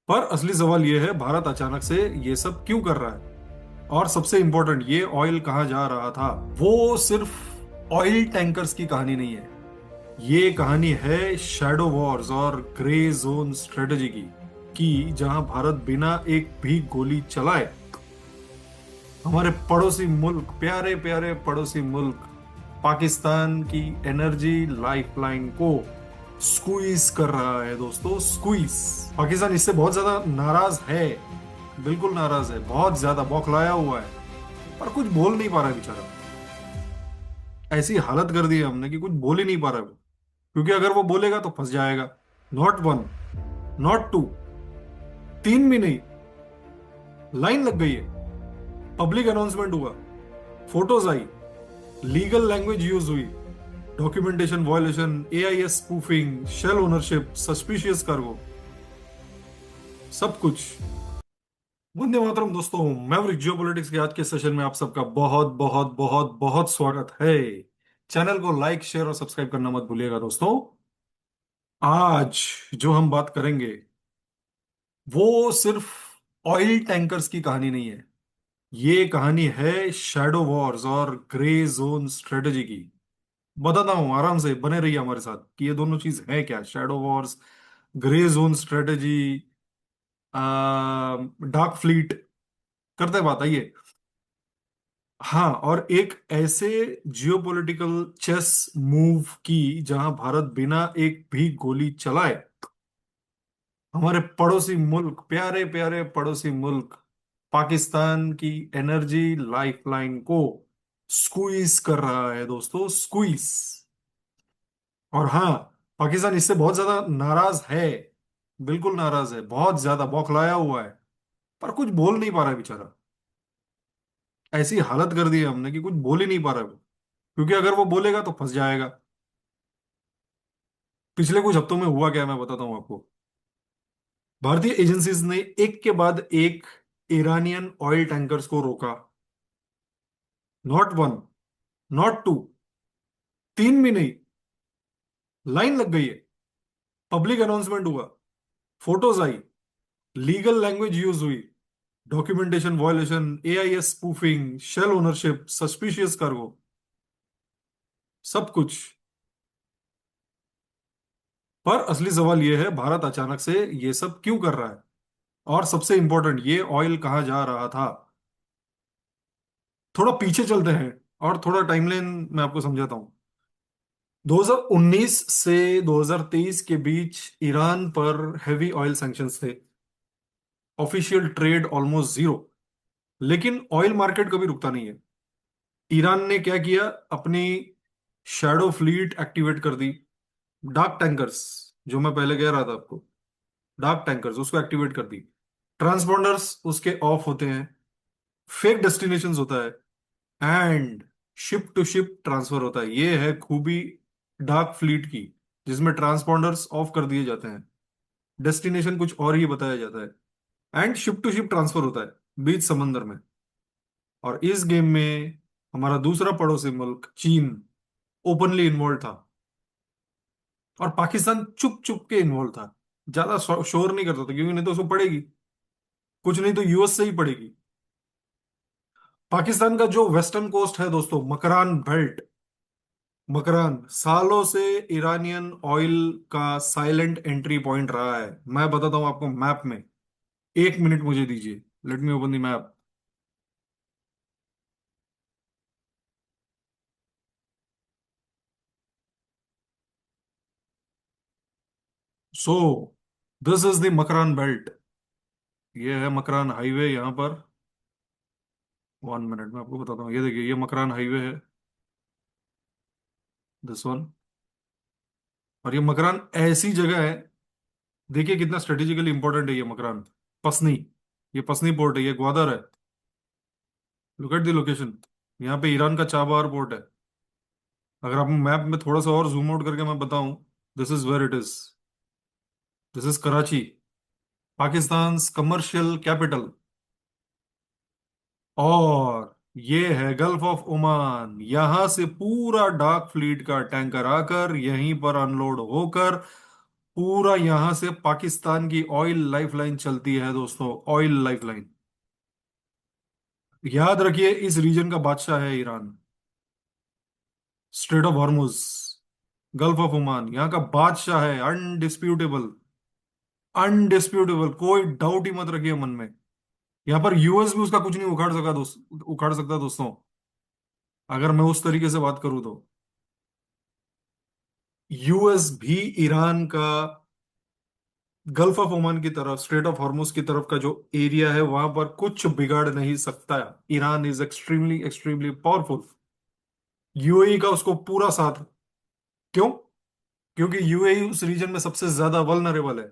पर असली सवाल ये है, भारत अचानक से ये सब क्यों कर रहा है? और सबसे इंपॉर्टेंट, ये ऑयल कहाँ जा रहा था? वो सिर्फ ऑयल टैंकर्स की कहानी नहीं है। ये कहानी है शैडो वॉर्स और ग्रे जोन स्ट्रेटजी की जहां भारत बिना एक भी गोली चलाए हमारे पड़ोसी मुल्क, प्यारे प्यारे पड़ोसी मुल्क पाकिस्तान की एनर्जी लाइफलाइन को स्क्वीज कर रहा है। दोस्तों, स्क्वीज। पाकिस्तान इससे बहुत ज्यादा नाराज है, बिल्कुल नाराज है, बहुत ज्यादा बौखलाया हुआ है, पर कुछ बोल नहीं पा रहा है बेचारा। ऐसी हालत कर दी है हमने कि कुछ बोल ही नहीं पा रहा है वो, क्योंकि अगर वो बोलेगा तो फंस जाएगा। नॉट वन, नॉट टू, तीन भी नहीं, लाइन लग गई है। पब्लिक अनाउंसमेंट हुआ, फोटोज आई, लीगल लैंग्वेज यूज हुई, documentation violation, AIS spoofing, shell ownership, suspicious cargo, सब कुछ। वंदे मातरम दोस्तों, मैवरिक जियोपॉलिटिक्स के आज के सेशन में आप सबका बहुत बहुत बहुत बहुत स्वागत है। चैनल को लाइक, शेयर और सब्सक्राइब करना मत भूलिएगा दोस्तों। आज जो हम बात करेंगे वो सिर्फ ऑयल टैंकर्स की कहानी नहीं है। ये कहानी है शैडो वॉर्स और ग्रे जोन स्ट्रेटजी की। बताता हूं, आराम से बने रहिए हमारे साथ कि ये दोनों चीज है क्या। Shadow Wars, grey zone strategy, dark fleet, करते बात, आइए। हाँ, और एक ऐसे जियोपॉलिटिकल चेस मूव की जहां भारत बिना एक भी गोली चलाए हमारे पड़ोसी मुल्क, प्यारे प्यारे पड़ोसी मुल्क पाकिस्तान की एनर्जी लाइफलाइन को स्क्वीज कर रहा है। दोस्तों, स्क्वीज। और हाँ, पाकिस्तान इससे बहुत ज्यादा नाराज है, बिल्कुल नाराज है, बहुत ज्यादा बौखलाया हुआ है, पर कुछ बोल नहीं पा रहा है बेचारा। ऐसी हालत कर दी है हमने कि कुछ बोल ही नहीं पा रहा है वो, क्योंकि अगर वो बोलेगा तो फंस जाएगा। पिछले कुछ हफ्तों में हुआ क्या है, मैं बताता हूं आपको। भारतीय एजेंसीज ने एक के बाद एक ईरानियन ऑयल टैंकर्स को रोका। नॉट वन, नॉट टू, तीन भी नहीं, लाइन लग गई है। पब्लिक अनाउंसमेंट हुआ, फोटोज आई, लीगल लैंग्वेज यूज हुई, documentation violation, AIS spoofing, shell ownership, suspicious cargo, सब कुछ। पर असली सवाल यह है, भारत अचानक से ये सब क्यों कर रहा है? और सबसे इंपॉर्टेंट, ये ऑयल कहाँ जा रहा था? थोड़ा पीछे चलते हैं और थोड़ा टाइमलाइन मैं आपको समझाता हूं। 2019 से 2023 के बीच ईरान पर हैवी ऑयल सैंक्शंस थे। ऑफिशियल ट्रेड ऑलमोस्ट जीरो, लेकिन ऑयल मार्केट कभी रुकता नहीं है। ईरान ने क्या किया? अपनी शैडो फ्लीट एक्टिवेट कर दी। डार्क टैंकर्स, जो मैं पहले कह रहा था आपको, डार्क टैंकर्स, उसको एक्टिवेट कर दी। ट्रांसपॉन्डर्स उसके ऑफ होते हैं, फेक डेस्टिनेशंस होता है, and ship to ship transfer होता है। ये है खूबी डार्क फ्लीट की, जिसमें ट्रांसपॉन्डर्स ऑफ कर दिए जाते हैं, डेस्टिनेशन कुछ और ही बताया जाता है, and ship to ship transfer होता है बीच समंदर में। और इस गेम में हमारा दूसरा पड़ोसी मुल्क चीन ओपनली इन्वॉल्व था, और पाकिस्तान चुप चुप के इन्वॉल्व था। ज्यादा शोर नहीं करता था, क्योंकि नहीं तो उसको पड़ेगी, कुछ नहीं तो यूएस से ही पड़ेगी। पाकिस्तान का जो वेस्टर्न कोस्ट है दोस्तों, मकरान बेल्ट, मकरान सालों से ईरानियन ऑयल का साइलेंट एंट्री पॉइंट रहा है। मैं बताता हूं आपको मैप में, एक मिनट मुझे दीजिए। Let me open the map. So this is the Makran belt. ये है मकरान हाईवे यहाँ पर। वन मिनट में आपको बताता हूँ। ये देखिए, ये मकरान हाईवे है, दिस वन। और ये मकरान ऐसी जगह है, देखिए कितना स्ट्रेटेजिकली इंपॉर्टेंट है ये मकरान। पसनी, ये पसनी पोर्ट है, ये ग्वादर है। लुक एट द लोकेशन, यहाँ पे ईरान का चाबहार पोर्ट है। अगर आप मैप में थोड़ा सा और जूम आउट करके मैं बताऊं, this is where it is. This is Karachi, Pakistan commercial capital. और ये है गल्फ ऑफ ओमान। यहां से पूरा डार्क फ्लीट का टैंकर आकर यहीं पर अनलोड होकर पूरा यहां से पाकिस्तान की ऑयल लाइफलाइन चलती है दोस्तों, ऑयल लाइफलाइन। याद रखिए, इस रीजन का बादशाह है Iran. Straight of Hormuz, gulf of Oman, यहाँ का बादशाह है, अनडिस्प्यूटेबल। अनडिस्प्यूटेबल, कोई डाउट ही मत रखिए मन में। यहाँ पर यूएस भी उसका कुछ नहीं उखाड़ सकता दोस्तों, अगर मैं उस तरीके से बात करूं तो। यूएस भी ईरान का गल्फ ऑफ ओमान की तरफ, स्ट्रेट ऑफ हॉर्मुज की तरफ का जो एरिया है, वहां पर कुछ बिगाड़ नहीं सकता। Iran is extremely extremely powerful. UAE का उसको पूरा साथ। क्यों? क्योंकि यूएई उस रीजन में सबसे ज्यादा वल्नरेबल है।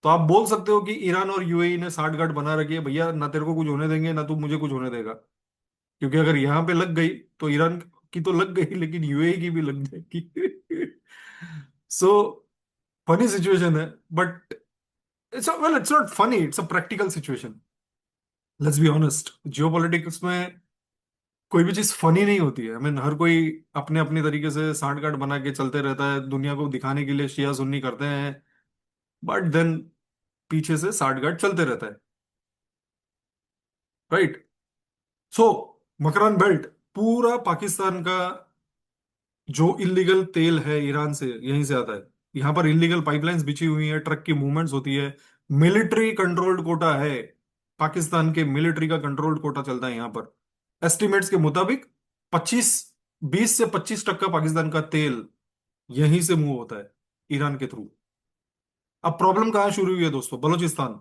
तो आप बोल सकते हो कि ईरान और यूएई ने साठगांठ बना रखी है, भैया ना तेरे को कुछ होने देंगे ना तू मुझे कुछ होने देगा। क्योंकि अगर यहां पे लग गई तो ईरान की तो लग गई, लेकिन यूएई की भी लग जाएगी। सो फनी सिचुएशन है, but it's well, it's not funny, it's a practical situation. Let's be honest, geopolitics में कोई भी चीज फनी नहीं होती है। आई मीन, हर कोई अपने अपने तरीके से सांठगांठ बना के चलते रहता है, दुनिया को दिखाने के लिए शिया सुन्नी करते हैं, बट देन पीछे से सांठगांठ चलते रहता है। राइट। सो मकरान बेल्ट, पूरा पाकिस्तान का जो इलीगल तेल है ईरान से यहीं से आता है। यहाँ पर इलीगल पाइपलाइंस बिछी हुई है, ट्रक की मूवमेंट्स होती है। मिलिट्री कंट्रोल्ड कोटा है, पाकिस्तान के मिलिट्री का कंट्रोल्ड कोटा चलता है यहाँ पर। एस्टिमेट्स के मुताबिक 25 20 से 25% पाकिस्तान का तेल यहीं से मूव होता है, ईरान के थ्रू। अब प्रॉब्लम कहाँ शुरू हुई है दोस्तों? बलोचिस्तान।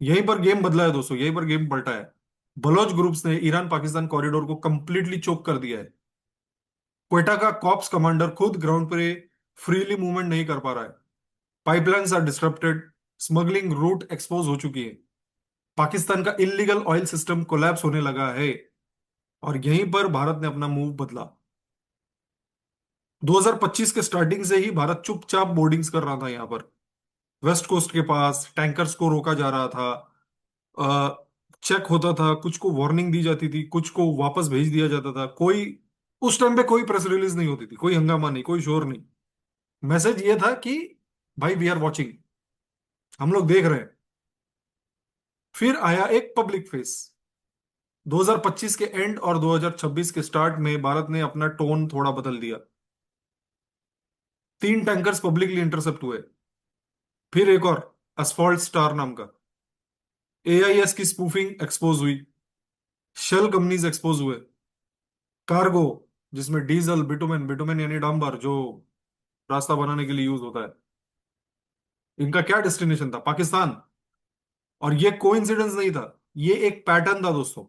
यहीं पर गेम बदला है दोस्तों, यहीं पर गेम पलटा है। बलोच ग्रुप्स ने ईरान पाकिस्तान कॉरिडोर को कंप्लीटली चोक कर दिया है। क्वेटा का कॉप्स कमांडर खुद ग्राउंड पे फ्रीली मूवमेंट नहीं कर पा रहा है। Pipelines are disrupted, smuggling route expose हो चुकी है। पाकिस्तान का इलीगल ऑयल सिस्टम कोलैप्स होने लगा है। और यहीं पर भारत ने अपना मूव बदला। 2025 के स्टार्टिंग से ही भारत चुपचाप बोर्डिंग्स कर रहा था यहाँ पर। वेस्ट कोस्ट के पास टैंकर्स को रोका जा रहा था, चेक होता था, कुछ को वार्निंग दी जाती थी, कुछ को वापस भेज दिया जाता था। कोई उस टाइम पे कोई प्रेस रिलीज नहीं होती थी, कोई हंगामा नहीं, कोई शोर नहीं। मैसेज ये था कि भाई वी आर वॉचिंग, हम लोग देख रहे हैं। फिर आया एक पब्लिक फेस। 2025 के एंड और 2026 के स्टार्ट में भारत ने अपना टोन थोड़ा बदल दिया। 3 टैंकर्स पब्लिकली इंटरसेप्ट हुए। फिर एक और, असफॉल्ट स्टार नाम का, एआईएस की स्पूफिंग एक्सपोज हुई। शेल कंपनीज एक्सपोज हुए। कार्गो, जिसमें डीजल, बिटुमेन, बिटुमेन यानी डांबर, जो रास्ता बनाने के लिए यूज होता है, इनका क्या डेस्टिनेशन था? पाकिस्तान। और ये कोइंसिडेंस नहीं था, ये एक पैटर्न था दोस्तों।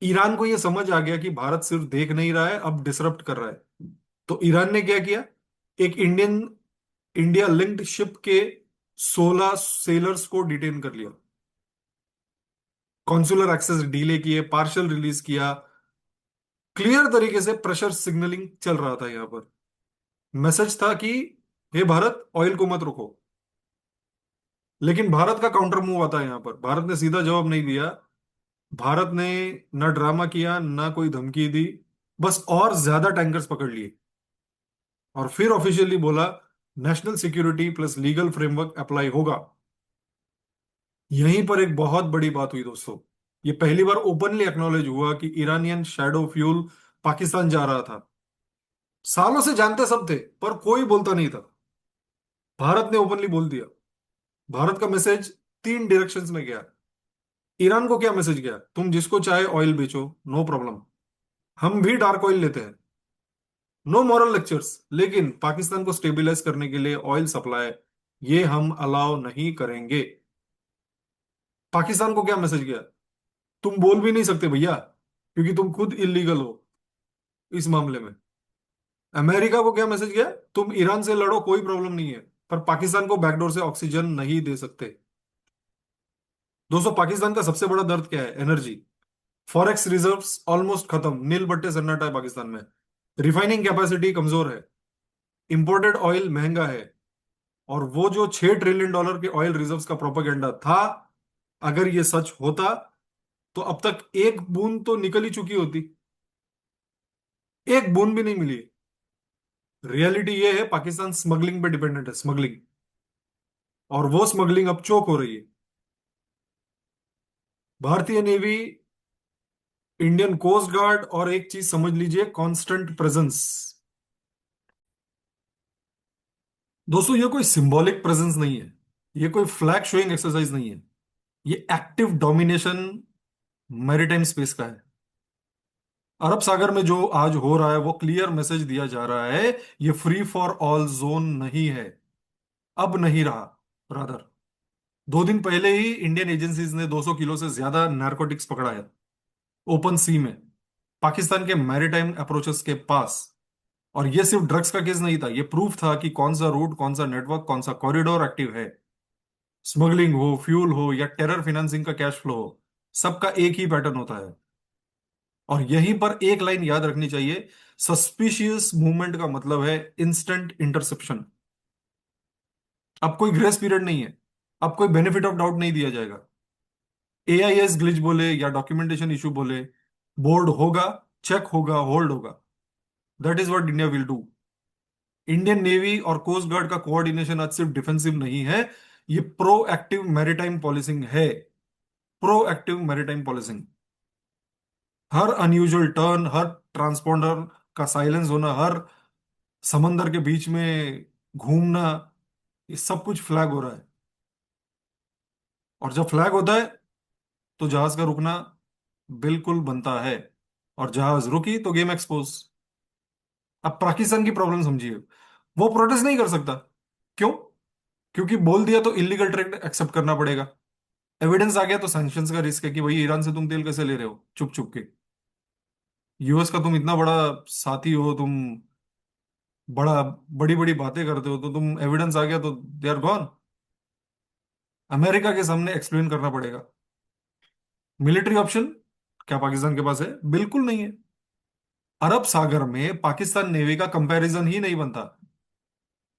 ईरान को ये समझ आ गया कि भारत सिर्फ देख नहीं रहा है, अब डिसरप्ट कर रहा है। तो ईरान ने क्या किया? एक इंडिया लिंक्ड शिप के 16 सेलर्स को डिटेन कर लिया। कॉन्सुलर एक्सेस डीले किए, पार्शियल रिलीज किया। क्लियर तरीके से प्रेशर सिग्नलिंग चल रहा था यहाँ पर। मैसेज था कि हे भारत, ऑयल को मत रोको। लेकिन भारत का काउंटर मूव आता है यहाँ पर। भारत ने सीधा जवाब नहीं दिया। भारत ने ना ड्रामा किया, ना कोई धमकी दी, बस और ज्यादा टैंकर्स पकड़ लिए। और फिर ऑफिशियली बोला, national security plus legal framework apply होगा। यहीं पर एक बहुत बड़ी बात हुई दोस्तों। ये पहली बार ओपनली एक्नॉलेज हुआ कि ईरानियन शैडो फ्यूल पाकिस्तान जा रहा था। सालों से जानते सब थे, पर कोई बोलता नहीं था। भारत ने ओपनली बोल दिया। भारत का मैसेज 3 डायरेक्शंस में गया। ईरान को क्या मैसेज गया? तुम जिसको चाहे ऑयल बेचो, नो प्रॉब्लम, हम भी डार्क ऑयल लेते हैं, नो मॉरल लेक्चर्स, लेकिन पाकिस्तान को स्टेबलाइज करने के लिए ऑयल सप्लाई ये हम अलाउ नहीं करेंगे। पाकिस्तान को क्या मैसेज गया? तुम बोल भी नहीं सकते भैया, क्योंकि तुम खुद इलीगल हो इस मामले में। अमेरिका को क्या मैसेज गया? तुम ईरान से लड़ो, कोई प्रॉब्लम नहीं है, पर पाकिस्तान को बैकडोर से ऑक्सीजन नहीं दे सकते। दोस्तों, पाकिस्तान का सबसे बड़ा दर्द क्या है? एनर्जी। फॉरेक्स रिजर्व्स ऑलमोस्ट खत्म, नील बट्टे सन्नाटा है पाकिस्तान में। रिफाइनिंग कैपेसिटी कमजोर है। इंपोर्टेड ऑयल महंगा है। और वो जो $6 ट्रिलियन के ऑयल रिजर्व्स का प्रोपेगेंडा था, अगर ये सच होता तो अब तक एक बूंद तो निकल ही चुकी होती। एक बूंद भी नहीं मिली। रियलिटी ये है, पाकिस्तान स्मगलिंग पे डिपेंडेंट है, स्मगलिंग। और वो स्मगलिंग अब चोक हो रही है। भारतीय नेवी, इंडियन कोस्ट गार्ड, और एक चीज समझ लीजिए, कांस्टेंट प्रेजेंस। दोस्तों ये कोई सिंबॉलिक प्रेजेंस नहीं है, ये कोई फ्लैग शोइंग एक्सरसाइज नहीं है, ये एक्टिव डोमिनेशन मैरीटाइम स्पेस का है। अरब सागर में जो आज हो रहा है वो क्लियर मैसेज दिया जा रहा है, ये फ्री फॉर ऑल जोन नहीं है, अब नहीं रहा। ब्रदर, 2 दिन पहले ही इंडियन एजेंसीज ने 200 किलो से ज्यादा नारकोटिक्स पकड़ा है, ओपन सी में, पाकिस्तान के मैरीटाइम अप्रोचेस के पास। और ये सिर्फ ड्रग्स का केस नहीं था, ये प्रूफ था कि कौन सा रूट, कौन सा नेटवर्क, कौन सा कॉरिडोर एक्टिव है। स्मगलिंग हो, फ्यूल हो, या टेरर फिनेंसिंग का कैश फ्लो हो, सबका एक ही पैटर्न होता है। और यहीं पर एक लाइन याद रखनी चाहिए, सस्पिशियस मूवमेंट का मतलब है इंस्टेंट इंटरसेप्शन। अब कोई ग्रेस पीरियड नहीं है, अब कोई बेनिफिट ऑफ डाउट नहीं दिया जाएगा। एआईएस ग्लिच बोले या डॉक्यूमेंटेशन इशू बोले, बोर्ड होगा, चेक होगा, होल्ड होगा। That is what India will do. Indian navy और कोस्ट गार्ड का कोऑर्डिनेशन आज सिर्फ डिफेंसिव नहीं है, ये प्रोएक्टिव मैरीटाइम पॉलिसिंग है। Proactive maritime policing. हर अनयूजुअल टर्न, हर ट्रांसपोंडर का साइलेंस होना, हर समंदर के बीच में घूमना, ये सब कुछ फ्लैग हो रहा है। और जब फ्लैग होता है तो जहाज का रुकना बिल्कुल बनता है। और जहाज रुकी तो गेम एक्सपोज। अब पाकिस्तान की प्रॉब्लम समझिए, वो प्रोटेस्ट नहीं कर सकता। क्यों? क्योंकि बोल दिया तो इलीगल ट्रेड एक्सेप्ट करना पड़ेगा। एविडेंस आ गया तो सैंक्शंस का रिस्क है कि भाई ईरान से तुम तेल कैसे ले रहे हो चुप चुप के। यूएस का तुम इतना बड़ा साथी हो, तुम बड़ा बड़ी बड़ी बातें करते हो, तो तुम एविडेंस आ गया तो दे आर गॉन। अमेरिका के सामने एक्सप्लेन करना पड़ेगा। मिलिट्री ऑप्शन क्या पाकिस्तान के पास है? बिल्कुल नहीं है। अरब सागर में पाकिस्तान नेवी का कंपैरिजन ही नहीं बनता,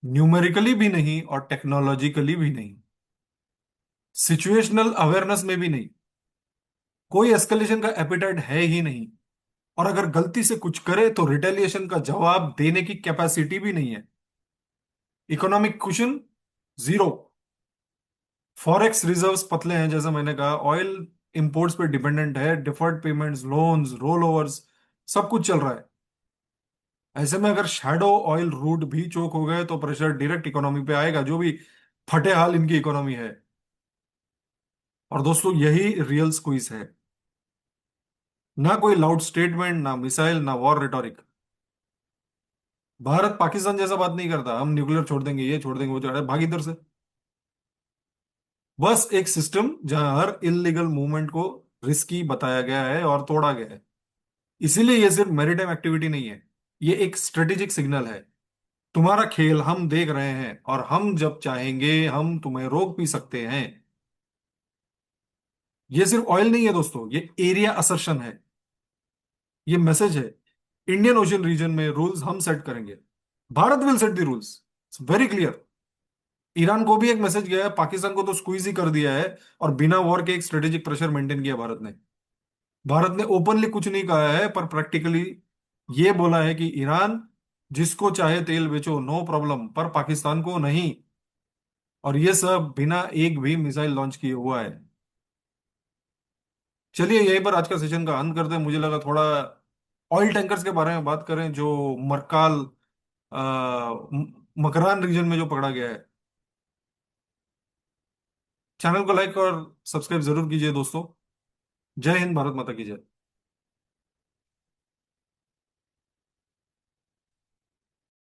न्यूमेरिकली भी नहीं और टेक्नोलॉजिकली भी नहीं, सिचुएशनल अवेयरनेस में भी नहीं। कोई एस्केलेशन का एपिटाइट है ही नहीं। और अगर गलती से कुछ करे तो रिटेलिएशन का जवाब देने की कैपेसिटी भी नहीं है। Economic question zero. Forex reserves पतले हैं, जैसा मैंने कहा, ऑयल इंपोर्ट्स पे डिपेंडेंट है, deferred payments, loans, roll overs, सब कुछ चल रहा है। ऐसे में अगर शैडो ऑयल रूट भी चोक हो गए तो प्रेशर डायरेक्ट इकोनॉमी पे आएगा, जो भी फटे हाल इनकी इकोनॉमी है। और दोस्तों यही रियल स्क्वीज है, ना कोई लाउड स्टेटमेंट, ना मिसाइल, ना वॉर रिटोरिक। भारत पाकिस्तान जैसा बात नहीं करता, हम न्यूक्लियर छोड़ देंगे, ये छोड़ देंगे, वो छोड़ देंगे, भाग इधर से। बस एक सिस्टम जहां हर इलीगल मूवमेंट को रिस्की बताया गया है और तोड़ा गया है। इसीलिए ये सिर्फ मैरीटाइम एक्टिविटी नहीं है, ये एक स्ट्रेटेजिक सिग्नल है। तुम्हारा खेल हम देख रहे हैं, और हम जब चाहेंगे हम तुम्हें रोक भी सकते हैं। ये सिर्फ ऑयल नहीं है दोस्तों, ये एरिया असर्शन है, ये मैसेज है। इंडियन ओशन रीजन में रूल्स हम सेट करेंगे, Bharat will set the rules, very clear. Iran को भी एक मैसेज गया है, पाकिस्तान को तो स्क्वीज ही कर दिया है। और बिना वॉर के एक स्ट्रेटेजिक प्रेशर मेंटेन किया भारत ने। भारत ने ओपनली कुछ नहीं कहा है, पर प्रैक्टिकली ये बोला है कि ईरान जिसको चाहे तेल बेचो, नो प्रॉब्लम, पर पाकिस्तान को नहीं। और ये सब बिना एक भी मिसाइल लॉन्च किए हुआ है। चलिए यहीं पर आज का सेशन का अंत करते हैं। मुझे लगा थोड़ा ऑयल टैंकर्स के बारे में बात करें, जो मरकाल, मकरान रीजन में जो पकड़ा गया है। चैनल को लाइक और सब्सक्राइब जरूर कीजिए दोस्तों। जय हिंद, भारत माता की जय।